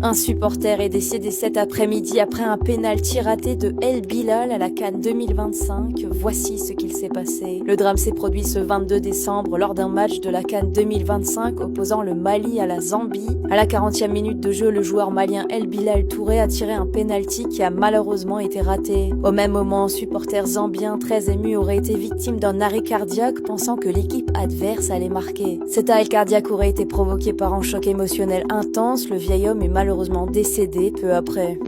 Un supporter est décédé cet après-midi après un pénalty raté de El Bilal à la CAN 2025. Voici ce qu'il s'est passé. Le drame s'est produit ce 22 décembre lors d'un match de la CAN 2025 opposant le Mali à la Zambie. À la 40e minute de jeu, le joueur malien El Bilal Touré a tiré un pénalty qui a malheureusement été raté. Au même moment, un supporter zambien très ému aurait été victime d'un arrêt cardiaque pensant que l'équipe adverse allait marquer. Cet arrêt cardiaque aurait été provoqué par un choc émotionnel intense. Le vieil homme est malheureusement décédé peu après.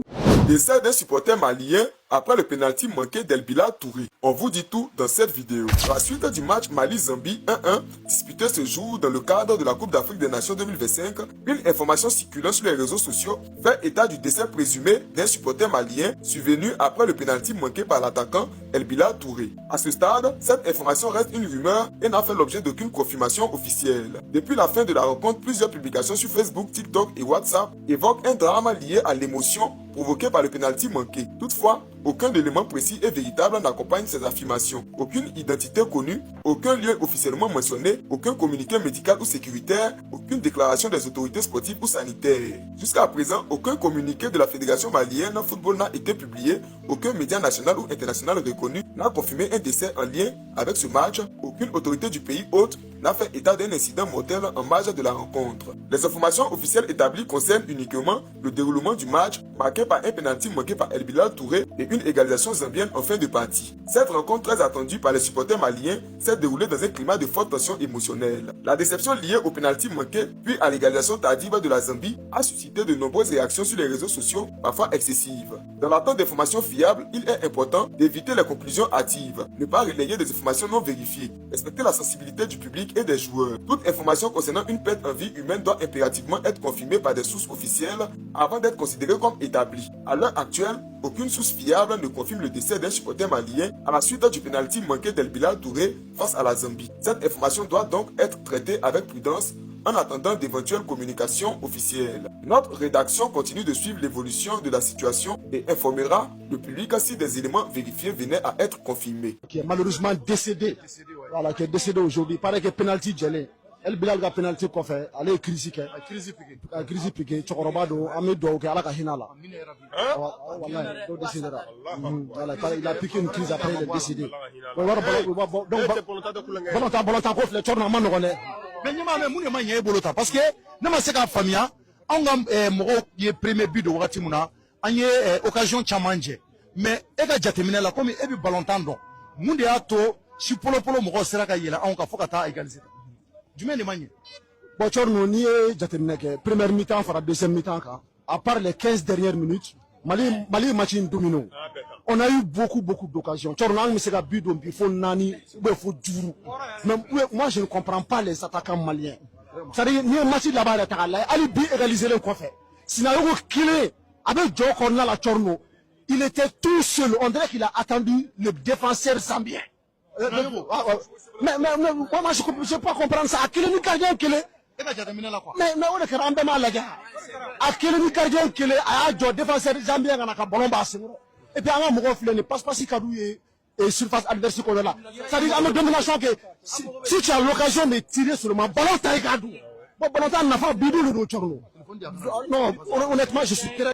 Décès d'un supporter malien après le pénalty manqué d'El Bilal Touré. On vous dit tout dans cette vidéo. À la suite du match Mali-Zambie 1-1 disputé ce jour dans le cadre de la Coupe d'Afrique des Nations 2025, une information circulant sur les réseaux sociaux fait état du décès présumé d'un supporter malien survenu après le pénalty manqué par l'attaquant El Bilal Touré. À ce stade, cette information reste une rumeur et n'a fait l'objet d'aucune confirmation officielle. Depuis la fin de la rencontre, plusieurs publications sur Facebook, TikTok et WhatsApp évoquent un drame lié à l'émotion provoqué par le pénalty manqué. Toutefois, aucun élément précis et véritable n'accompagne ces affirmations. Aucune identité connue, aucun lieu officiellement mentionné, aucun communiqué médical ou sécuritaire, aucune déclaration des autorités sportives ou sanitaires. Jusqu'à présent, aucun communiqué de la Fédération malienne de football n'a été publié, aucun média national ou international reconnu n'a confirmé un décès en lien avec ce match, aucune autorité du pays hôte n'a fait état d'un incident mortel en marge de la rencontre. Les informations officielles établies concernent uniquement le déroulement du match, marqué par un pénalty manqué par El Bilal Touré et une égalisation zambienne en fin de partie. Cette rencontre très attendue par les supporters maliens s'est déroulée dans un climat de forte tension émotionnelle. La déception liée au pénalty manqué puis à l'égalisation tardive de la Zambie a suscité de nombreuses réactions sur les réseaux sociaux, parfois excessives. Dans l'attente d'informations fiables, il est important d'éviter les conclusions hâtives, ne pas relayer des informations non vérifiées, respecter la sensibilité du public et des joueurs. Toute information concernant une perte en vie humaine doit impérativement être confirmée par des sources officielles avant d'être considérée comme établie. À l'heure actuelle, aucune source fiable ne confirme le décès d'un supporter malien à la suite du pénalty manqué d'El Bilal Touré face à la Zambie. Cette information doit donc être traitée avec prudence en attendant d'éventuelles communications officielles. Notre rédaction continue de suivre l'évolution de la situation et informera le public si des éléments vérifiés venaient à être confirmés. Qui est malheureusement décédé, voilà, qui est décédé aujourd'hui. Il paraît que penalty gelé. El Bilal a penalty qu'on fait, allez crise piqué, Chokorobado, Amido, qui a la kahina là. Il a piqué une crise après il est décédé. Parce que ne ma se ka famia, on a mogo ye premier but de Watimuna, on y occasion chamanje. Mais e ka jatemina la comme e bi ballontan do. Munde ato si polo mogo sera ka yela on ka fokata égaliser. Du même manière. Bon, Tchorno, ni jatemina ke première mi-temps fera deuxième mi-temps ka. À part les 15 dernières minutes, Mali match domino. On a eu beaucoup d'occasions. Tchorno, mais c'est la but donc il faut nani, il faut duru. Mais moi je ne comprends pas les attaquants maliens. C'est-à-dire, ni un match là-bas, allez bien égaliser le coiffé. Sinon, il est avec Joe Cornell à Tchorno, il était tout seul. On dirait qu'il a attendu le défenseur zambien. Mais moi, je ne peux pas comprendre ça. À quel niveau gardien qu'il est? Mais on est quand même mal, gars. À quel niveau gardien qu'il est? À Joe défenseur zambien, on a un ballon basse. Et puis, on a un ne passe pas si Kadouye et surface adverse qu'on est là. C'est-à-dire, on a une domination que si tu as l'occasion de tirer sur le ballon, tu as gardé. Bon, ballon, tu as un bidou le Tchorno. Non, honnêtement, je suis très